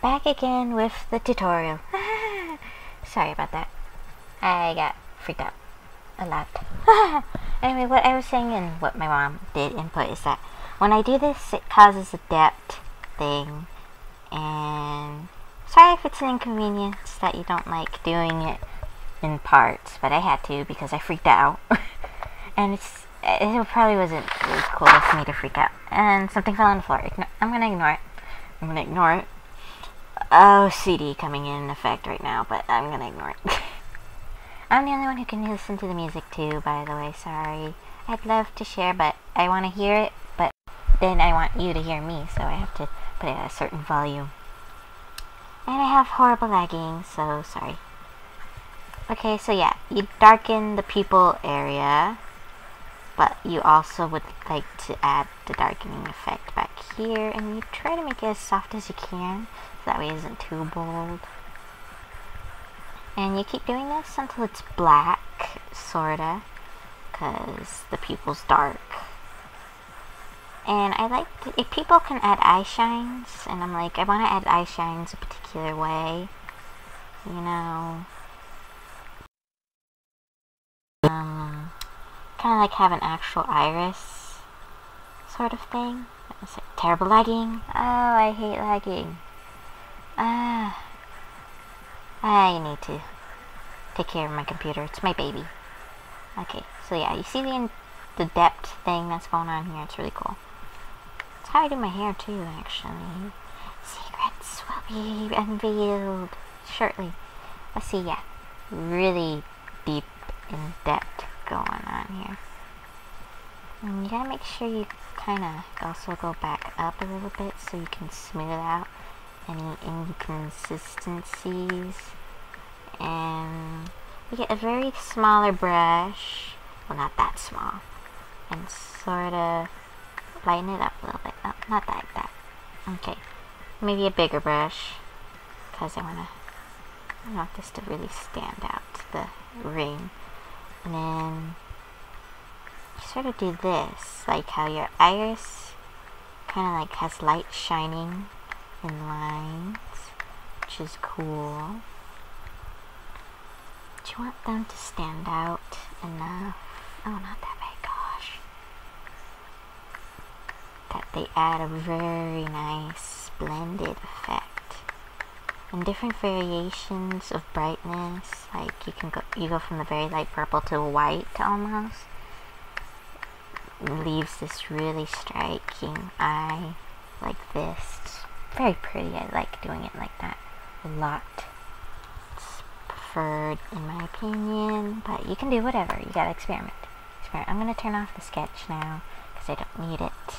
Back again with the tutorial. Sorry about that. I got freaked out a lot. Anyway, what I was saying and what my mom did input is that when I do this, it causes a depth thing. And sorry if it's an inconvenience that you don't like doing it in parts, but I had to because I freaked out. And it probably wasn't really cool for me to freak out. And something fell on the floor. I'm gonna ignore it. Oh, CD coming in effect right now, but I'm gonna ignore it. I'm the only one who can listen to the music too, by the way, sorry. I'd love to share, but I want to hear it, but then I want you to hear me, so I have to put it at a certain volume. And I have horrible lagging, so sorry. Okay, so yeah, you darken the people area, but you also would like to add the darkening effect back here, and you try to make it as soft as you can, so that way it isn't too bold. And you keep doing this until it's black, sorta, because the pupil's dark. And I like, if people can add eye shines, and I'm like, I want to add eye shines a particular way, you know, kind of like have an actual iris sort of thing. It's like terrible lagging. Oh, I hate lagging. I need to take care of my computer. It's my baby. Okay, so yeah, you see the depth thing that's going on here. It's really cool. It's how I do my hair too, actually. Secrets will be unveiled shortly. Let's see, yeah, really deep in depth going on here. And you gotta make sure you kind of also go back up a little bit so you can smooth out any inconsistencies. And you get a very smaller brush, well, not that small, and sort of lighten it up a little bit. Oh, not like that. Okay, maybe a bigger brush, because I want this to really stand out, the ring. And then you sort of do this, like how your iris kind of like has light shining in lines, which is cool. But you want them to stand out enough. Oh, not that big, gosh. That they add a very nice blended effect. And different variations of brightness, like you go from the very light purple to white almost. Leaves this really striking eye like this. It's very pretty. I like doing it like that a lot. It's preferred in my opinion, but you can do whatever. You gotta experiment. I'm gonna turn off the sketch now because I don't need it.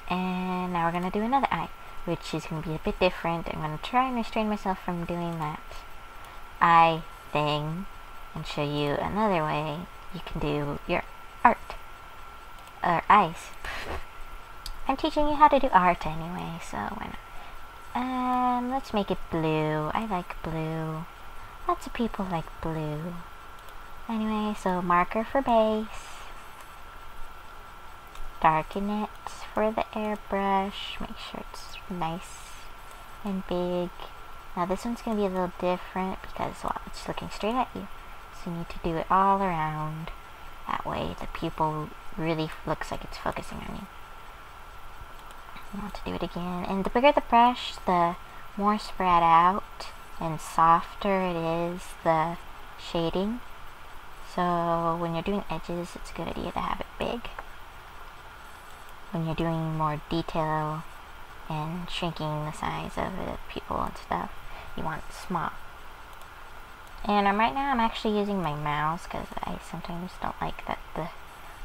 And now we're gonna do another eye, which is gonna be a bit different. I'm gonna try and restrain myself from doing that eye thing and show you another way you can do your art. Or eyes. I'm teaching you how to do art anyway, so why not? Let's make it blue. I like blue. Lots of people like blue. Anyway, so marker for base. Darken it for the airbrush. Make sure it's nice and big. Now this one's going to be a little different because, well, it's looking straight at you. So you need to do it all around. That way the pupil really looks like it's focusing on you. You want to do it again. And the bigger the brush, the more spread out and softer it is, the shading. So when you're doing edges, it's a good idea to have it big. When you're doing more detail and shrinking the size of the pupil and stuff, you want it small. And right now I'm actually using my mouse because I sometimes don't like that the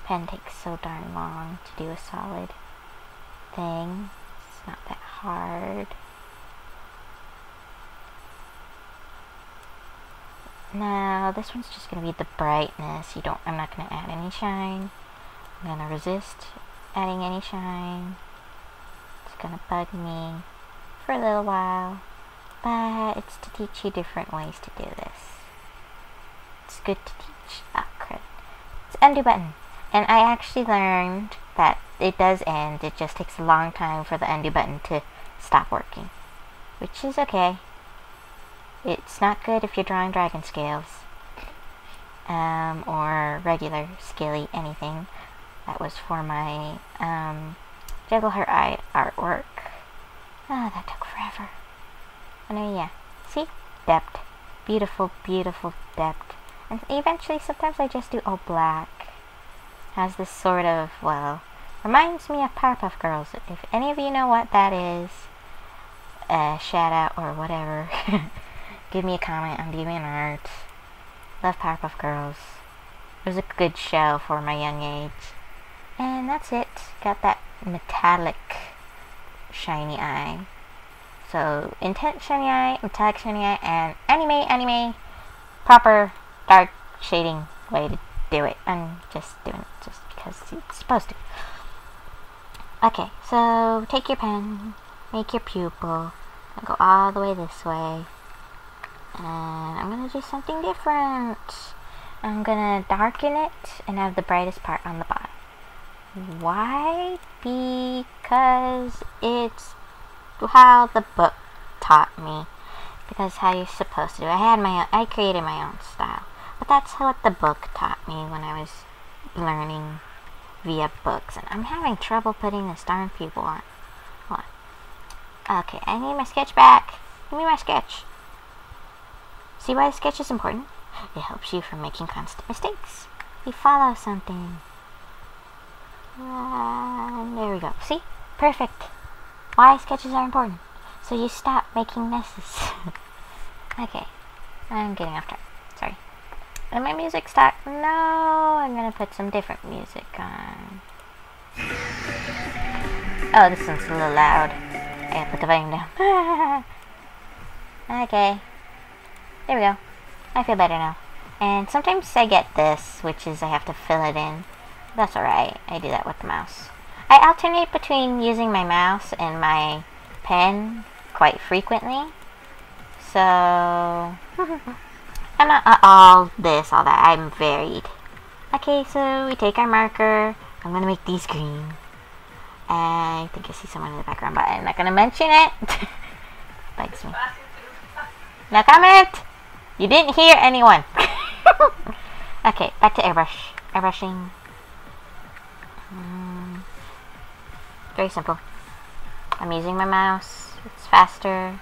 pen takes so darn long to do a solid thing. It's not that hard. Now this one's just going to be the brightness. I'm not going to add any shine. I'm going to resist adding any shine. It's going to bug me for a little while, but it's to teach you different ways to do this. It's good to teach. Oh, crap. It's undo button. And I actually learned that it does end. It just takes a long time for the undo button to stop working, which is okay. It's not good if you're drawing dragon scales, or regular scaly anything. That was for my Juggle Her Eye artwork. Ah, that took forever. Anyway, yeah. See? Depth. Beautiful, beautiful depth. And eventually, sometimes I just do all black. Has this sort of, well, reminds me of Powerpuff Girls. If any of you know what that is, shout out or whatever. Give me a comment on DeviantArt. Love Powerpuff Girls. It was a good show for my young age. And that's it. Got that metallic shiny eye. So, intense shiny eye, metallic shiny eye, and anime, proper dark shading way to do it. I'm just doing it just because it's supposed to. Okay, so take your pen, make your pupil, and go all the way this way. And I'm going to do something different. I'm going to darken it and have the brightest part on the bottom. Why? Because it's how the book taught me. Because how you're supposed to do it. I created my own style. But that's what the book taught me when I was learning via books. And I'm having trouble putting this darn pupil on. Hold on. Okay, I need my sketch back. Give me my sketch. See why the sketch is important? It helps you from making constant mistakes. You follow something. There we go. See? Perfect. Why sketches are important. So you stop making messes. Okay. I'm getting off track. Sorry. And my music stopped. No, I'm gonna put some different music on. Oh, this one's a little loud. I gotta put the volume down. Okay. There we go. I feel better now. And sometimes I get this, which is I have to fill it in. That's alright. I do that with the mouse. I alternate between using my mouse and my pen quite frequently. So, I'm not all this, all that. I'm varied. Okay, so we take our marker. I'm going to make these green. I think I see someone in the background, but I'm not going to mention it. Bugs me. No comment! You didn't hear anyone. Okay, back to airbrush. Airbrushing. Very simple. I'm using my mouse. It's faster.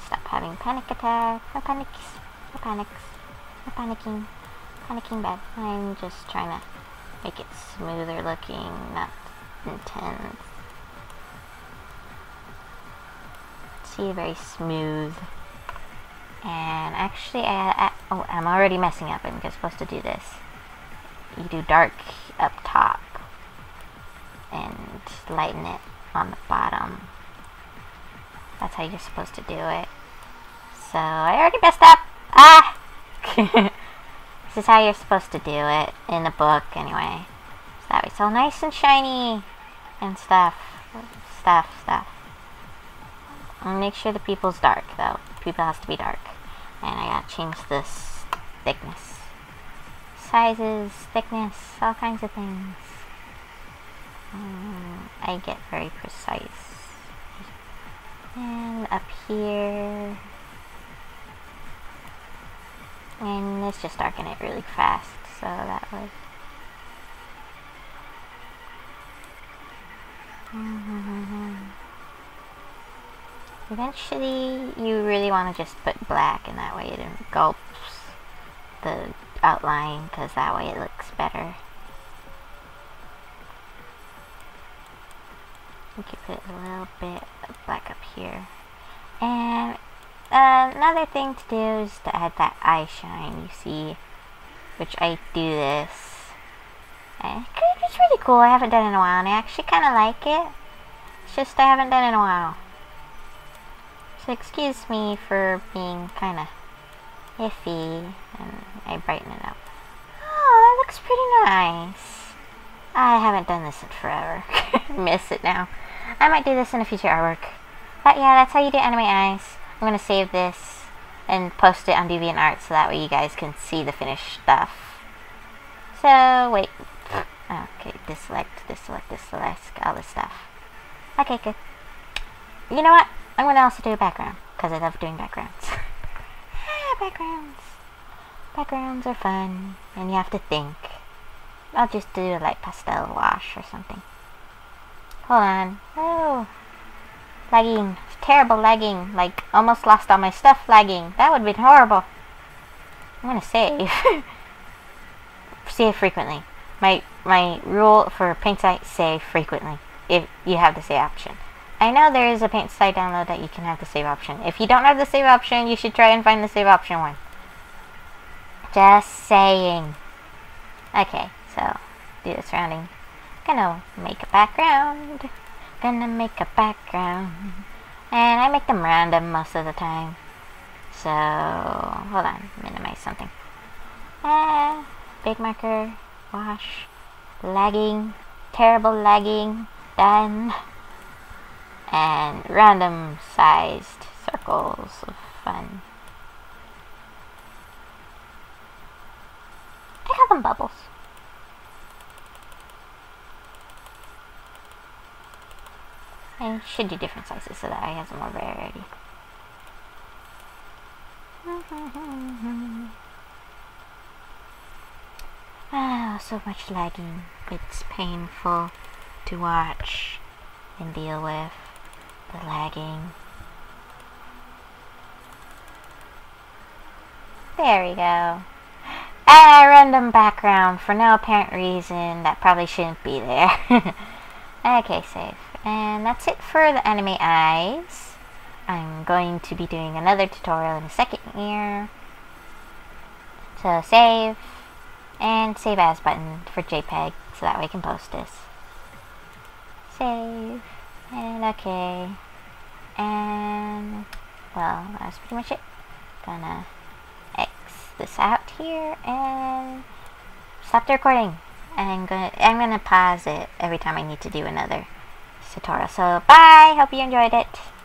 Stop having panic attacks. No panics. No panics. No panicking. Panicking bad. I'm just trying to make it smoother looking, not intense. See, very smooth. And actually, oh, I'm already messing up. I'm just supposed to do this. You do dark up top and lighten it on the bottom. That's how you're supposed to do it. So, I already messed up. Ah! This is how you're supposed to do it in the book, anyway. So that way it's all nice and shiny and stuff. And make sure the pupil's dark, though. The pupil has to be dark. And I gotta change this thickness. Sizes, thickness, all kinds of things. I get very precise. And up here. And let's just darken it really fast, so that way. Eventually, you really want to just put black, and that way it engulfs the outline, because that way it looks better. You can put a little bit of black up here. And another thing to do is to add that eye shine, you see, which I do this. And it's really cool. I haven't done it in a while, and I actually kind of like it. It's just I haven't done it in a while. So excuse me for being kind of iffy, and I brighten it up. Oh, that looks pretty nice. I haven't done this in forever. Miss it now. I might do this in a future artwork. But yeah, that's how you do anime eyes. I'm going to save this and post it on DeviantArt so that way you guys can see the finished stuff. So, wait. Okay, deselect, all this stuff. Okay, good. You know what? I'm gonna also do a background, because I love doing backgrounds. Backgrounds. Backgrounds are fun, and you have to think. I'll just do a light pastel wash or something. Hold on. Oh. Lagging. Terrible lagging. Like, almost lost all my stuff lagging. That would have been horrible. I'm gonna save. Save frequently. My rule for paint site, save frequently. If you have the save option. I know there is a paint site download that you can have the save option. If you don't have the save option, you should try and find the save option one. Just saying. Okay, so do the surrounding. Gonna make a background. And I make them random most of the time. So hold on, minimize something. Big marker, wash, lagging, terrible lagging, done. And random sized circles of fun. I call them bubbles. I should do different sizes so that I have some more variety. Ah, so much lagging. It's painful to watch and deal with. The lagging. There we go. Random background for no apparent reason that probably shouldn't be there. Okay, save. And that's it for the anime eyes. I'm going to be doing another tutorial in a second here. So save. And save as button for JPEG so that way I can post this. Save. And okay. And well, that's pretty much it. Gonna X this out here and stop the recording. And I'm gonna pause it every time I need to do another tutorial. So bye. Hope you enjoyed it.